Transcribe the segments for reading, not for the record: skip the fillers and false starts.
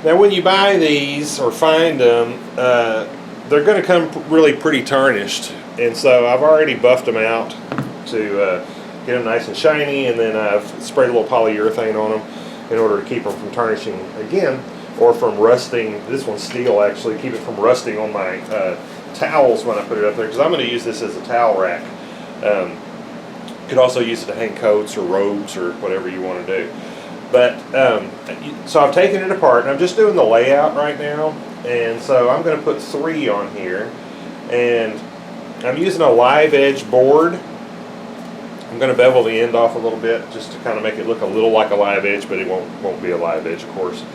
Now when you buy these or find them, they're going to come really pretty tarnished, and so I've already buffed them out to get them nice and shiny, and then I've sprayed a little polyurethane on them in order to keep them from tarnishing again or from rusting. This one's steel actually, keep it from rusting on my towels when I put it up there, because I'm going to use this as a towel rack. You could also use it to hang coats or robes or whatever you want to do. But so I've taken it apart and I'm just doing the layout right now, and so I'm going to put 3 on here, and I'm using a live edge board. I'm going to bevel the end off a little bit just to kind of make it look a little like a live edge, but it won't be a live edge, of course.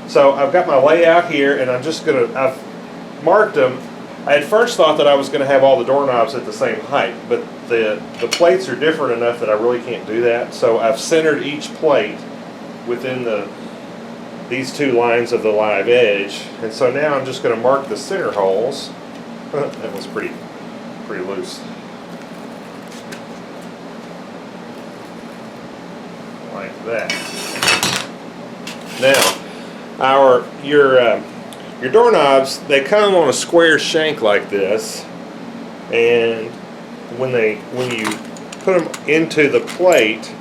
So I've got my layout here, and I've marked them. I had first thought that I was going to have all the doorknobs at the same height, but the plates are different enough that I really can't do that. So I've centered each plate within these 2 lines of the live edge, and so now I'm just going to mark the center holes. That was pretty loose. Like that. Now, your doorknobs, they come on a square shank like this, and when you put them into the plate,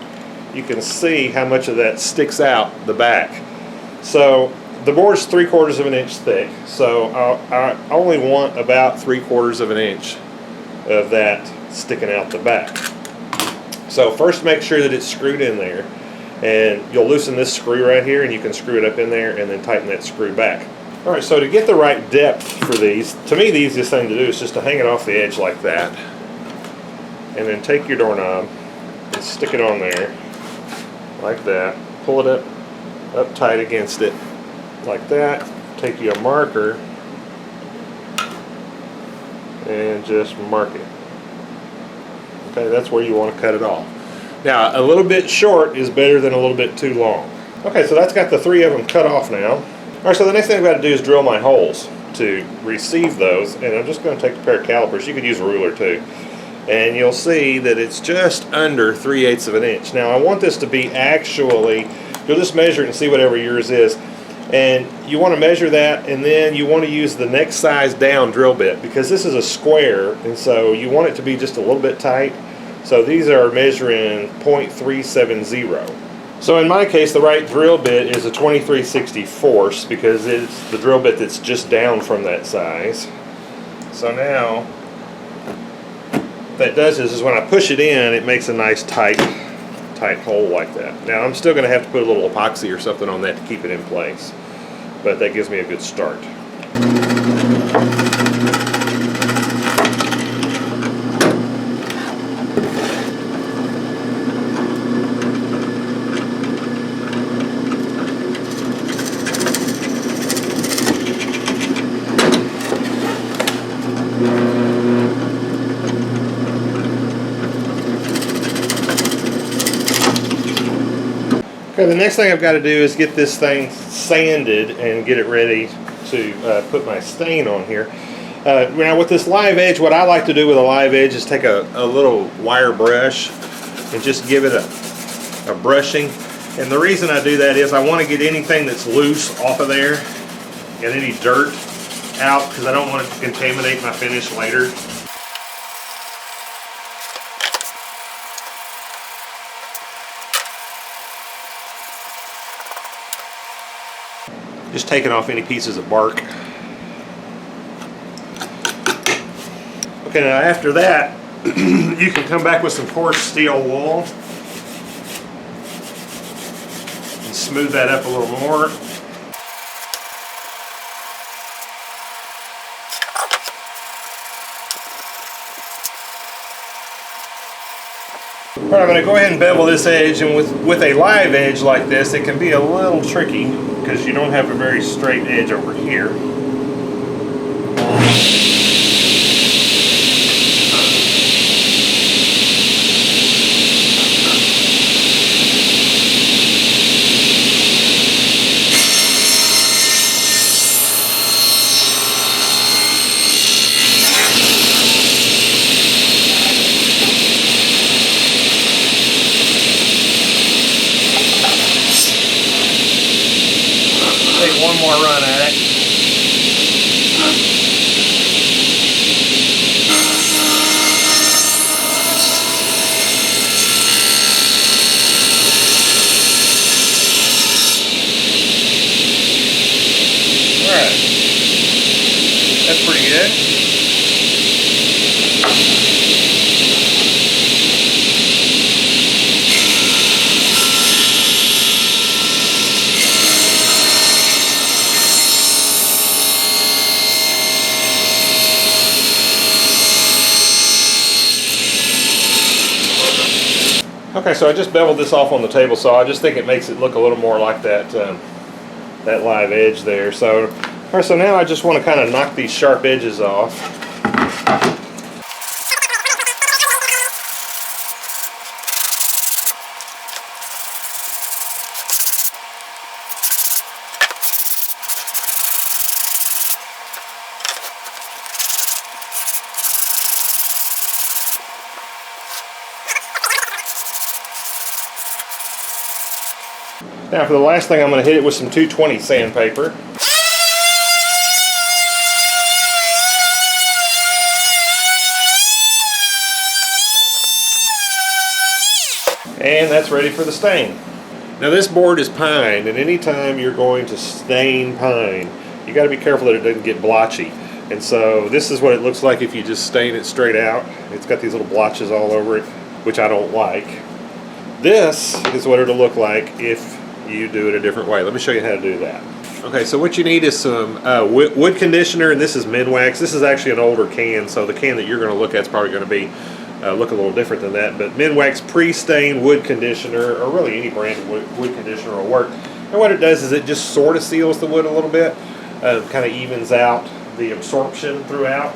you can see how much of that sticks out the back. So the board's 3/4 of an inch thick, so I only want about 3/4 of an inch of that sticking out the back. So first make sure that it's screwed in there, and you'll loosen this screw right here, and you can screw it up in there and then tighten that screw back. Alright, so to get the right depth for these, to me the easiest thing to do is just to hang it off the edge like that, and then take your doorknob and stick it on there like that, pull it up tight against it like that, take you a marker and just mark it. Okay, that's where you want to cut it off. Now a little bit short is better than a little bit too long. Okay, so that's got the 3 of them cut off now. Alright, so the next thing I've got to do is drill my holes to receive those, and I'm just going to take a pair of calipers. You could use a ruler too, and you'll see that it's just under 3/8 of an inch. Now I want this to be actually, you'll just measure it and see whatever yours is, and you want to measure that, and then you want to use the next size down drill bit, because this is a square, and so you want it to be just a little bit tight. So these are measuring 0.370. So in my case, the right drill bit is a 23/64, because it's the drill bit that's just down from that size. So now, what that does is when I push it in, it makes a nice tight hole like that. Now I'm still going to have to put a little epoxy or something on that to keep it in place, but that gives me a good start. Okay, the next thing I've got to do is get this thing sanded and get it ready to put my stain on here. Now with this live edge, what I like to do with a live edge is take a little wire brush and just give it a brushing. And the reason I do that is I want to get anything that's loose off of there and any dirt out, because I don't want it to contaminate my finish later. Just taking off any pieces of bark. Okay, now after that, you can come back with some coarse steel wool and smooth that up a little more. Alright, I'm going to go ahead and bevel this edge, and with a live edge like this, it can be a little tricky because you don't have a very straight edge over here. one more run at it. Alright. That's pretty good. Okay, so I just beveled this off on the table saw. I just think it makes it look a little more like that that live edge there. So, all right, so now I just want to kind of knock these sharp edges off. Now for the last thing, I'm going to hit it with some 220 sandpaper. And that's ready for the stain. Now this board is pine, and anytime you're going to stain pine, you got to be careful that it doesn't get blotchy. And so this is what it looks like if you just stain it straight out. It's got these little blotches all over it, which I don't like. This is what it'll look like if you do it a different way. Let me show you how to do that. Okay, so what you need is some wood conditioner, and this is Minwax. This is actually an older can, so the can that you're going to look at is probably going to be look a little different than that. But Minwax pre-stain wood conditioner, or really any brand of wood conditioner will work. And what it does is it just sort of seals the wood a little bit, kind of evens out the absorption throughout.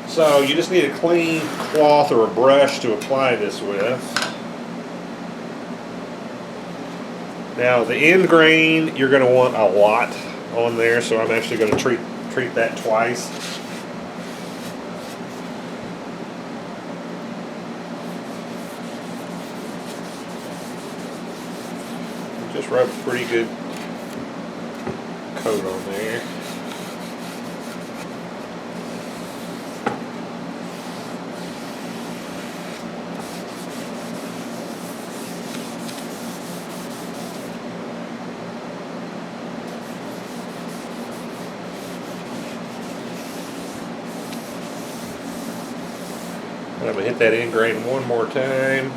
So you just need a clean cloth or a brush to apply this with. Now the end grain, you're going to want a lot on there, so I'm actually going to treat that twice. Just rub a pretty good coat on there. And I'm going to hit that end grain one more time.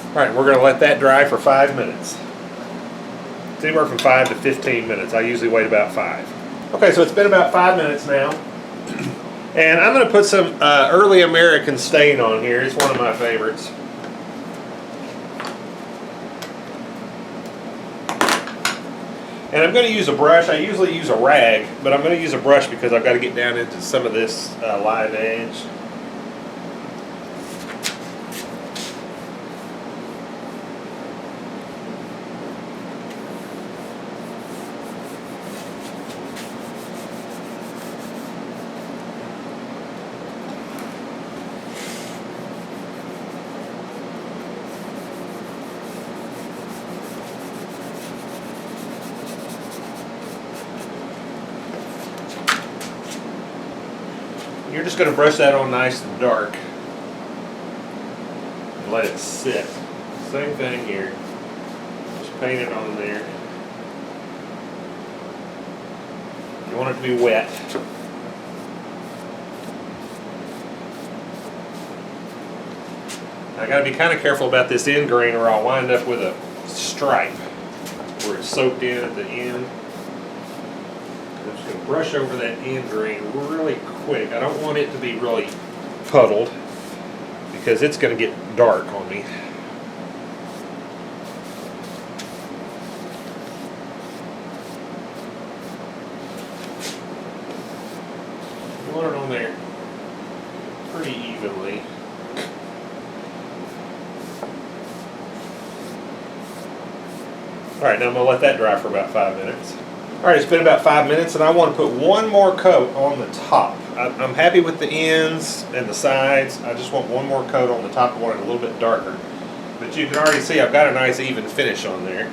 Alright, we're going to let that dry for 5 minutes. It's anywhere from 5 to 15 minutes. I usually wait about 5. Okay, so it's been about 5 minutes now. And I'm going to put some Early American stain on here. It's one of my favorites. And I'm going to use a brush. I usually use a rag, but I'm going to use a brush because I've got to get down into some of this live edge. You're just going to brush that on nice and dark and let it sit. Same thing here. Just paint it on there. You want it to be wet. I got to be kind of careful about this end grain or I'll wind up with a stripe where it's soaked in at the end. I'm just going to brush over that end grain really quick. I don't want it to be really puddled because it's going to get dark on me. You want it on there pretty evenly. Alright, now I'm going to let that dry for about 5 minutes. Alright, it's been about 5 minutes and I want to put one more coat on the top. I'm happy with the ends and the sides. I just want one more coat on the top. I want it a little bit darker. But you can already see I've got a nice even finish on there.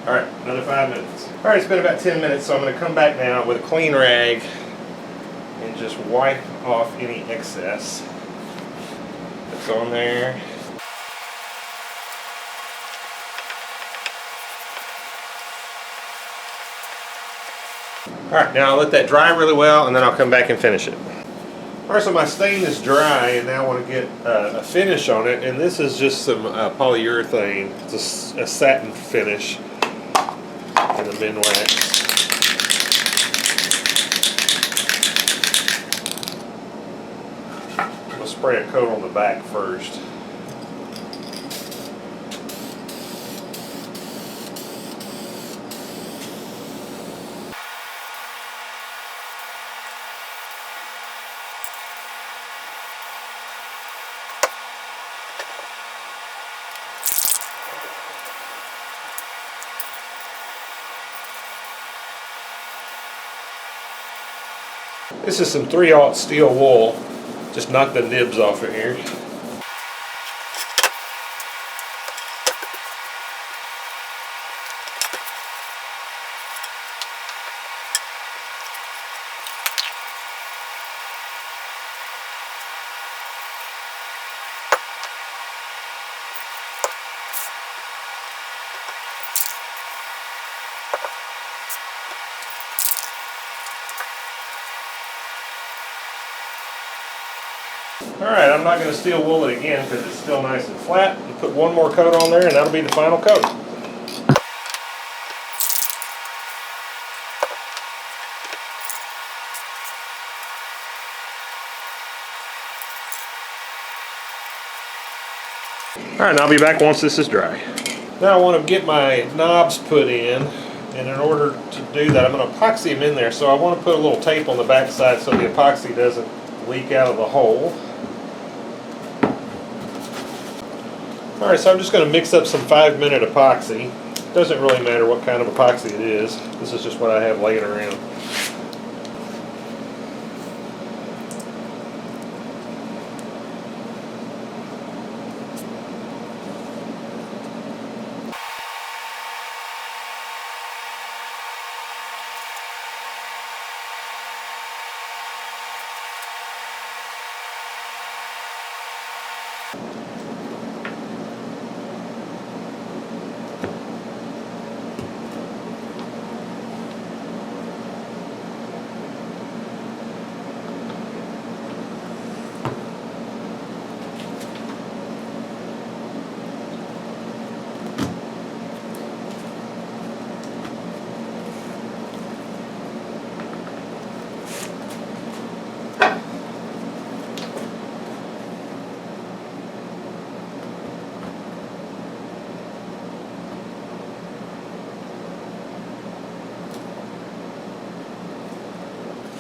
Alright, another 5 minutes. Alright, it's been about 10 minutes, so I'm going to come back now with a clean rag and just wipe off any excess that's on there. Alright, now I'll let that dry really well and then I'll come back and finish it. Alright, so my stain is dry and now I want to get a finish on it, and this is just some polyurethane. It's a satin finish in the Minwax. I'm going to spray a coat on the back first. This is some 3/0 steel wool. Just knock the nibs off of here. Alright, I'm not going to steel wool it again because it's still nice and flat. You put one more coat on there and that'll be the final coat. Alright, and I'll be back once this is dry. Now I want to get my knobs put in, and in order to do that I'm going to epoxy them in there. So I want to put a little tape on the back side so the epoxy doesn't leak out of the hole. Alright, so I'm just going to mix up some 5-minute epoxy. It doesn't really matter what kind of epoxy it is. This is just what I have laying around.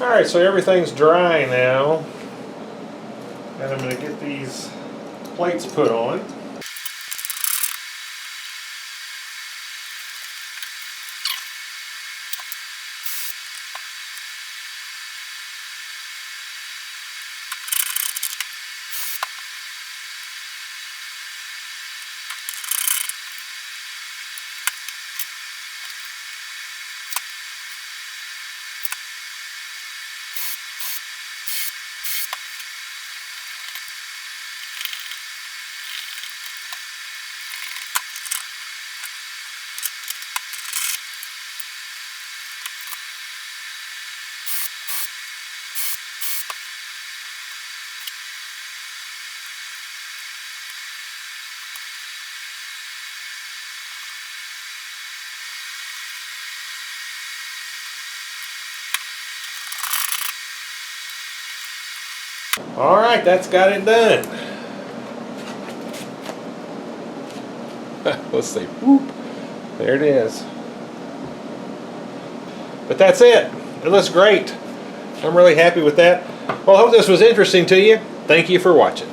Alright, so everything's dry now, and I'm going to get these plates put on. Alright, that's got it done. Let's see. Whoop. There it is. But that's it. It looks great. I'm really happy with that. Well, I hope this was interesting to you. Thank you for watching.